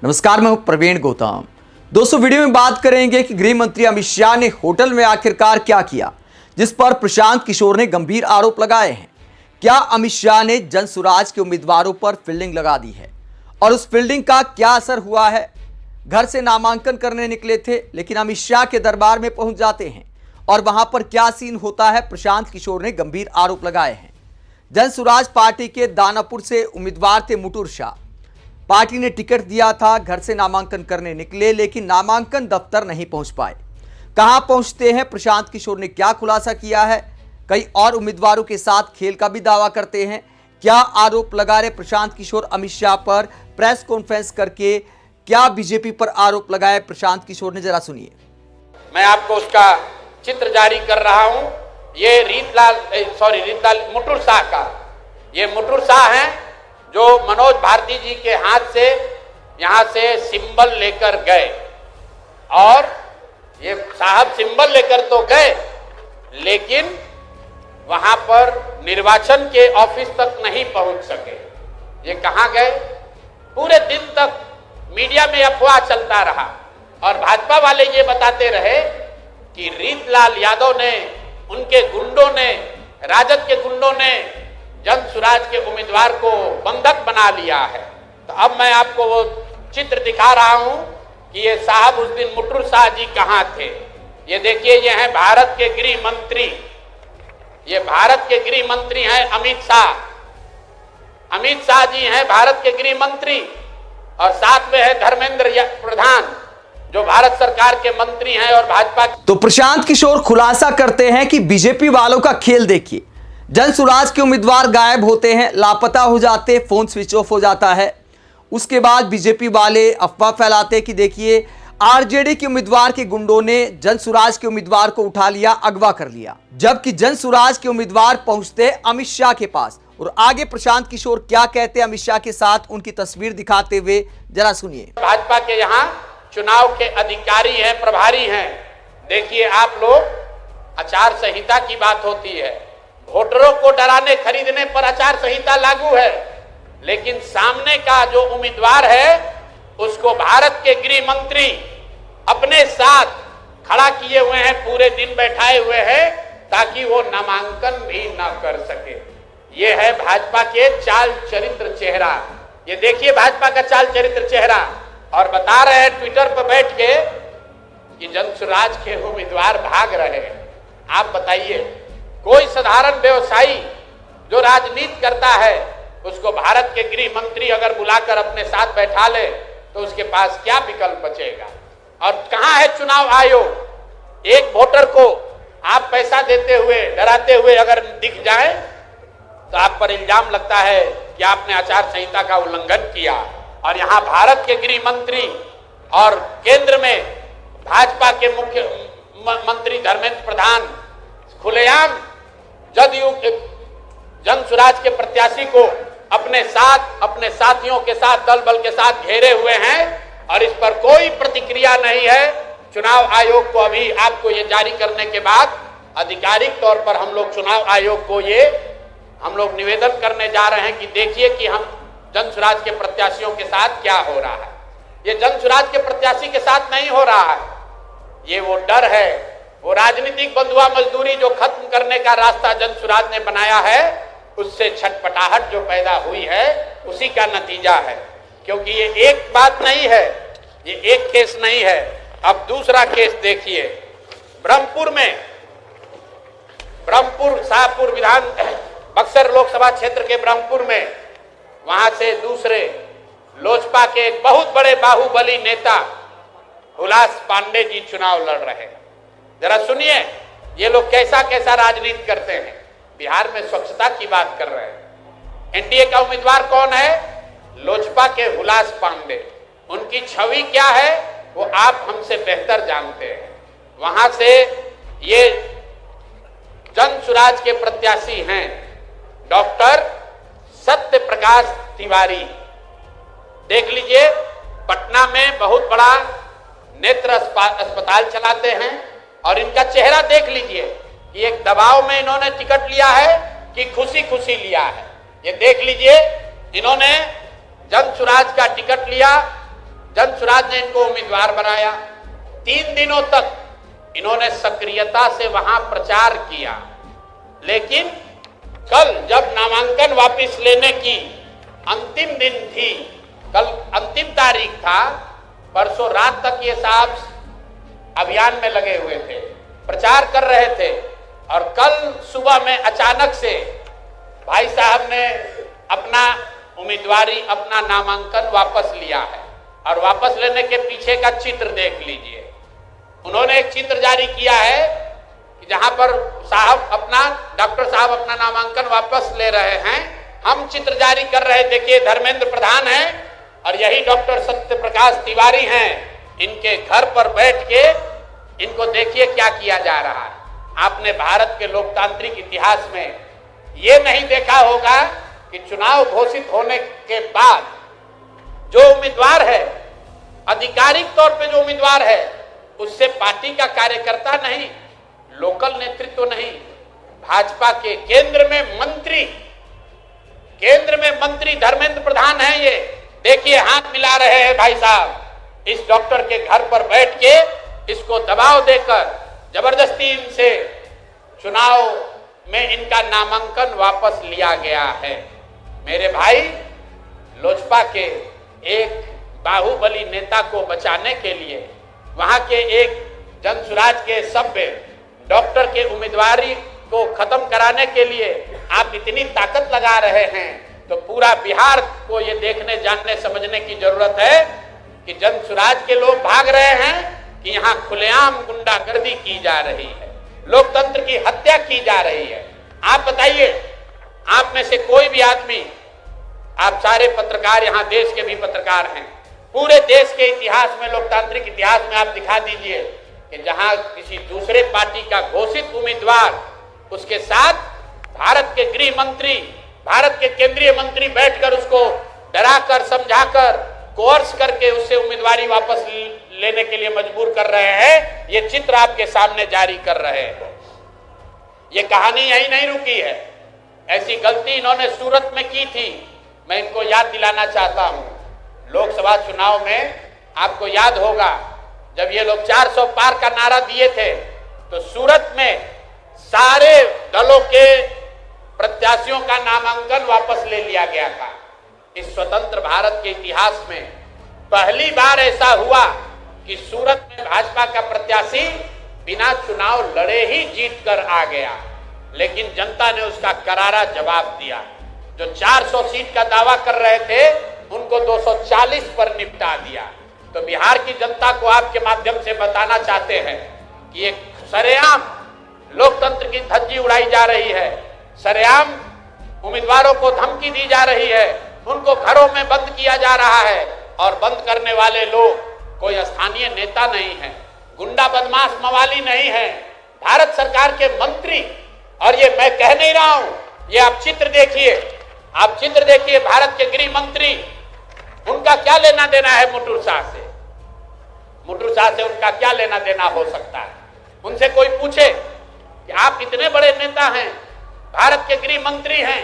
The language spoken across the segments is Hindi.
नमस्कार, मैं हूं प्रवीण गौतम। दोस्तों, वीडियो में बात करेंगे कि गृह मंत्री अमित शाह ने होटल में आखिरकार क्या किया, जिस पर प्रशांत किशोर ने गंभीर आरोप लगाए हैं। क्या अमित शाह ने जनसुराज के उम्मीदवारों पर फील्डिंग लगा दी है और उस फील्डिंग का क्या असर हुआ है? घर से नामांकन करने निकले थे, लेकिन अमित शाह के दरबार में पहुंच जाते हैं और वहां पर क्या सीन होता है? प्रशांत किशोर ने गंभीर आरोप लगाए हैं। जनसुराज पार्टी के दानापुर से उम्मीदवार थे मुटुर शाह। पार्टी ने टिकट दिया था, घर से नामांकन करने निकले, लेकिन नामांकन दफ्तर नहीं पहुंच पाए। कहां पहुंचते हैं? प्रशांत किशोर ने क्या खुलासा किया है? कई और उम्मीदवारों के साथ खेल का भी दावा करते हैं। क्या आरोप लगा रहे प्रशांत किशोर अमित शाह पर? प्रेस कॉन्फ्रेंस करके क्या बीजेपी पर आरोप लगाए प्रशांत किशोर ने? जरा सुनिए। मैं आपको उसका चित्र जारी कर रहा हूं। ये रीतलाल मुटुर शाह का, ये मुटुर शाह हैं जो मनोज भारती जी के हाथ से यहां से सिंबल लेकर गए, और ये साहब सिंबल लेकर तो गए, लेकिन वहां पर निर्वाचन के ऑफिस तक नहीं पहुंच सके। ये कहां गए? पूरे दिन तक मीडिया में अफवाह चलता रहा और भाजपा वाले ये बताते रहे कि रीतलाल यादव ने, उनके गुंडों ने, राजद के गुंडों ने जनसुराज के उम्मीदवार को बंधक बना लिया है। तो अब मैं आपको वो चित्र दिखा रहा हूं कि ये साहब उस दिन मुटुर शाह जी कहां थे। ये देखिए, ये हैं भारत के गृह मंत्री, ये भारत के गृह मंत्री हैं अमित शाह। अमित शाह जी हैं भारत के गृह मंत्री, और साथ में है धर्मेंद्र प्रधान जो भारत सरकार के मंत्री हैं और भाजपा। तो प्रशांत किशोर खुलासा करते हैं कि बीजेपी वालों का खेल देखिए। जनसुराज के उम्मीदवार गायब होते हैं, लापता हो जाते, फोन स्विच ऑफ हो जाता है। उसके बाद बीजेपी वाले अफवाह फैलाते कि देखिए, आरजेडी के उम्मीदवार के गुंडों ने जनसुराज के उम्मीदवार को उठा लिया, अगवा कर लिया। जबकि जनसुराज के उम्मीदवार पहुंचते अमित शाह के पास। और आगे प्रशांत किशोर क्या कहते हैं अमित शाह के साथ, उनकी तस्वीर दिखाते हुए जरा सुनिए। भाजपा के यहाँ चुनाव के अधिकारी हैं, प्रभारी हैं। देखिए आप लोग, आचार संहिता की बात होती है, वोटरों को डराने खरीदने पर आचार संहिता लागू है, लेकिन सामने का जो उम्मीदवार है उसको भारत के गृह मंत्री अपने साथ खड़ा किए हुए हैं, पूरे दिन बैठाए हुए हैं ताकि वो नामांकन भी ना कर सके। ये है भाजपा के चाल चरित्र चेहरा। ये देखिए भाजपा का चाल चरित्र चेहरा। और बता रहे हैं ट्विटर पर बैठ के कि जनसुराज के उम्मीदवार भाग रहे हैं। आप बताइए, कोई साधारण व्यवसायी जो राजनीति करता है उसको भारत के गृह मंत्री अगर बुलाकर अपने साथ बैठा ले तो उसके पास क्या विकल्प बचेगा? और कहां है चुनाव आयोग? एक वोटर को आप पैसा देते हुए, डराते हुए अगर दिख जाए तो आप पर इल्जाम लगता है कि आपने आचार संहिता का उल्लंघन किया। और यहां भारत के गृह मंत्री और केंद्र में भाजपा के मुख्य मंत्री धर्मेंद्र प्रधान खुलेआम जदयू के जनसुराज के प्रत्याशी को अपने साथ, अपने साथियों के साथ, दल बल के साथ घेरे हुए हैं, और इस पर कोई प्रतिक्रिया नहीं है। चुनाव आयोग को अभी आपको ये जारी करने के बाद आधिकारिक तौर पर हम लोग चुनाव आयोग को हम लोग निवेदन करने जा रहे हैं कि देखिए कि हम जनसुराज के प्रत्याशियों के साथ क्या हो रहा है। ये जनसुराज के प्रत्याशी के साथ नहीं हो रहा है, ये वो डर है, वो राजनीतिक बंधुआ मजदूरी जो खत्म करने का रास्ता जनसुराज ने बनाया है, उससे छटपटाहट जो पैदा हुई है उसी का नतीजा है। क्योंकि ये एक बात नहीं है, ये एक केस नहीं है। अब दूसरा केस देखिए, ब्रह्मपुर में, ब्रह्मपुर शाहपुर विधान बक्सर लोकसभा क्षेत्र के ब्रह्मपुर में, वहां से दूसरे लोजपा के एक बहुत बड़े बाहुबली नेता हुलास पांडे जी चुनाव लड़ रहे हैं। जरा सुनिए ये लोग कैसा कैसा राजनीति करते हैं। बिहार में स्वच्छता की बात कर रहे हैं। एनडीए का उम्मीदवार कौन है? लोजपा के हुलास पांडे। उनकी छवि क्या है वो आप हमसे बेहतर जानते हैं। वहां से ये जनसुराज के प्रत्याशी हैं डॉक्टर सत्य प्रकाश तिवारी। देख लीजिए, पटना में बहुत बड़ा नेत्र अस्पताल चलाते हैं, और इनका चेहरा देख लीजिए कि एक दबाव में इन्होंने टिकट लिया है कि खुशी खुशी लिया है। ये देख लीजिए, इन्होंने जनसुराज का टिकट लिया, जनसुराज ने इनको उम्मीदवार बनाया। 3 दिनों तक इन्होंने सक्रियता से वहां प्रचार किया, लेकिन कल जब नामांकन वापस लेने की अंतिम दिन थी, कल अंतिम तारीख था, परसों रात तक ये साहब अभियान में लगे हुए थे, प्रचार कर रहे थे, और कल सुबह में अचानक से भाई साहब ने अपना उम्मीदवारी, अपना नामांकन वापस लिया है। और वापस लेने के पीछे का चित्र देख लीजिए। उन्होंने एक चित्र जारी किया है कि जहां पर डॉक्टर साहब अपना नामांकन वापस ले रहे हैं, हम चित्र जारी कर रहे। देखिए, धर्मेंद्र प्रधान हैं और यही डॉक्टर सत्य प्रकाश तिवारी हैं। इनके घर पर बैठ के इनको देखिए क्या किया जा रहा है। आपने भारत के लोकतांत्रिक इतिहास में ये नहीं देखा होगा कि चुनाव घोषित होने के बाद जो उम्मीदवार है, आधिकारिक तौर पे जो उम्मीदवार है, उससे पार्टी का कार्यकर्ता नहीं, लोकल नेतृत्व नहीं, भाजपा के केंद्र में मंत्री धर्मेंद्र प्रधान है। ये देखिए, हाथ मिला रहे हैं भाई साहब इस डॉक्टर के घर पर बैठ के। इसको दबाव देकर जबरदस्ती इनसे चुनाव में इनका नामांकन वापस लिया गया है। मेरे भाई, लोजपा के एक बाहुबली नेता को बचाने के लिए, वहां के एक जनसुराज के सभ्य डॉक्टर के उम्मीदवारी को खत्म कराने के लिए आप इतनी ताकत लगा रहे हैं, तो पूरा बिहार को ये देखने, जानने, समझने की जरूरत है कि जनसुराज के लोग भाग रहे हैं कि यहाँ खुलेआम गुंडागर्दी की जा रही है, लोकतंत्र की हत्या की जा रही है। आप बताइए, आप में से कोई भी आदमी, आप सारे पत्रकार, यहाँ देश के भी पत्रकार हैं, पूरे देश के इतिहास में, लोकतांत्रिक इतिहास में आप दिखा दीजिए कि जहां किसी दूसरे पार्टी का घोषित उम्मीदवार, उसके साथ भारत के गृह मंत्री, भारत के केंद्रीय मंत्री बैठकर उसको डराकर, समझाकर, कोर्स करके उससे उम्मीदवारी वापस लेने के लिए मजबूर कर रहे हैं। ये चित्र आपके सामने जारी कर रहे हैं। ये कहानी यही नहीं रुकी है। ऐसी गलती इन्होंने सूरत में की थी। मैं इनको याद दिलाना चाहता हूं, लोकसभा चुनाव में आपको याद होगा जब ये लोग 400 पार का नारा दिए थे, तो सूरत में सारे दलों के प्रत्याशियों का नामांकन वापस ले लिया गया था। इस स्वतंत्र भारत के इतिहास में पहली बार ऐसा हुआ कि सूरत में भाजपा का प्रत्याशी बिना चुनाव लड़े ही जीत कर आ गया, लेकिन जनता ने उसका करारा जवाब दिया। जो 400 सीट का दावा कर रहे थे, उनको 240 पर निपटा दिया। तो बिहार की जनता को आपके माध्यम से बताना चाहते हैं कि एक सरेआम लोकतंत्र की धज्जी उड़ाई जा रही है, सरेआम उम्मीदवारों को धमकी दी जा रही है, उनको घरों में बंद किया जा रहा है, और बंद करने वाले लोग कोई स्थानीय नेता नहीं है, गुंडा बदमाश मवाली नहीं है, भारत सरकार के मंत्री। और ये मैं कह नहीं रहा हूं, ये आप चित्र देखिए, आप चित्र देखिए, भारत के गृह मंत्री, उनका क्या लेना देना है मुटुर शाह से? मुटुर शाह से उनका क्या लेना देना हो सकता है? उनसे कोई पूछे कि आप इतने बड़े नेता हैं, भारत के गृह मंत्री हैं,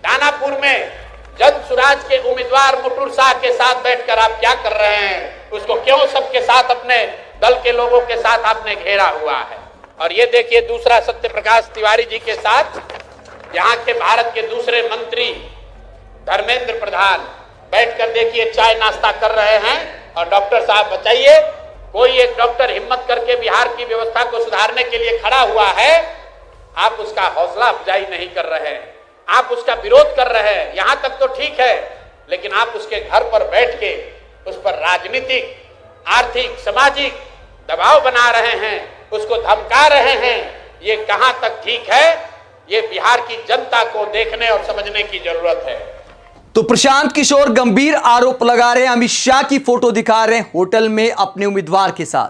दानापुर में जनसुराज के उम्मीदवार मुटुर शाह के साथ बैठकर आप क्या कर रहे हैं? उसको क्यों सबके साथ, अपने दल के लोगों के साथ आपने घेरा हुआ है? और ये देखिए, दूसरा सत्य प्रकाश तिवारी जी के साथ यहाँ के भारत के दूसरे मंत्री धर्मेंद्र प्रधान बैठकर देखिए चाय नाश्ता कर रहे हैं। और डॉक्टर साहब बताइए, कोई एक डॉक्टर हिम्मत करके बिहार की व्यवस्था को सुधारने के लिए खड़ा हुआ है, आप उसका हौसला अफजाई नहीं कर रहे हैं, आप उसका विरोध कर रहे हैं। यहां तक तो ठीक है, लेकिन आप उसके घर पर बैठ के उस पर राजनीतिक, आर्थिक, सामाजिक दबाव बना रहे हैं, उसको धमका रहे हैं। ये कहां तक ठीक है? ये बिहार की जनता को देखने और समझने की जरूरत है। तो प्रशांत किशोर गंभीर आरोप लगा रहे हैं, अमित शाह की फोटो दिखा रहे हैं होटल में अपने उम्मीदवार के साथ,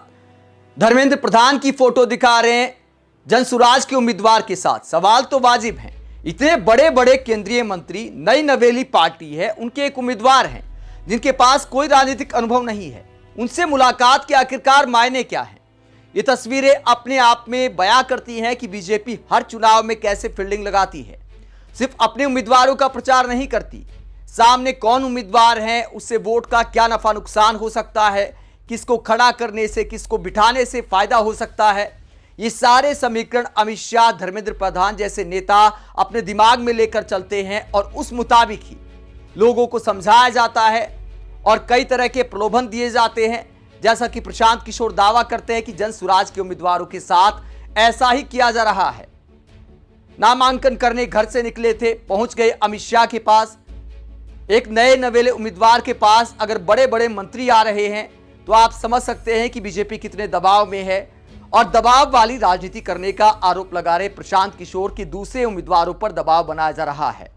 धर्मेंद्र प्रधान की फोटो दिखा रहे हैं जनसुराज के उम्मीदवार के साथ। सवाल तो वाजिब है, इतने बड़े बड़े केंद्रीय मंत्री, नई नवेली पार्टी है, उनके एक उम्मीदवार हैं जिनके पास कोई राजनीतिक अनुभव नहीं है, उनसे मुलाकात के आखिरकार मायने क्या है? ये तस्वीरें अपने आप में बयां करती हैं कि बीजेपी हर चुनाव में कैसे फील्डिंग लगाती है, सिर्फ अपने उम्मीदवारों का प्रचार नहीं करती, सामने कौन उम्मीदवार है, उससे वोट का क्या नफा नुकसान हो सकता है, किसको खड़ा करने से, किसको बिठाने से फायदा हो सकता है, ये सारे समीकरण अमित शाह, धर्मेंद्र प्रधान जैसे नेता अपने दिमाग में लेकर चलते हैं और उस मुताबिक ही लोगों को समझाया जाता है और कई तरह के प्रलोभन दिए जाते हैं। जैसा कि प्रशांत किशोर दावा करते हैं कि जन सुराज के उम्मीदवारों के साथ ऐसा ही किया जा रहा है। नामांकन करने घर से निकले थे, पहुंच गए अमित शाह के पास, एक नए नवेले उम्मीदवार के पास। अगर बड़े बड़े मंत्री आ रहे हैं तो आप समझ सकते हैं कि बीजेपी कितने दबाव में है और दबाव वाली राजनीति करने का आरोप लगा रहे प्रशांत किशोर की दूसरे उम्मीदवारों पर दबाव बनाया जा रहा है।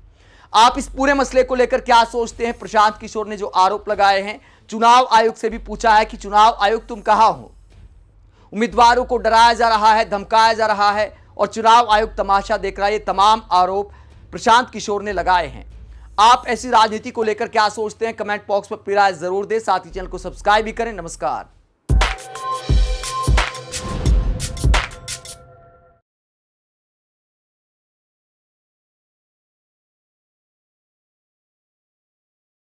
आप इस पूरे मसले को लेकर क्या सोचते हैं? प्रशांत किशोर ने जो आरोप लगाए हैं, चुनाव आयोग से भी पूछा है कि चुनाव आयोग तुम कहां हो? उम्मीदवारों को डराया जा रहा है, धमकाया जा रहा है और चुनाव आयोग तमाशा देख रहा है। ये तमाम आरोप प्रशांत किशोर ने लगाए हैं। आप ऐसी राजनीति को लेकर क्या सोचते हैं? कमेंट बॉक्स पर अपनी राय जरूर दें, साथ ही चैनल को सब्सक्राइब भी करें। नमस्कार।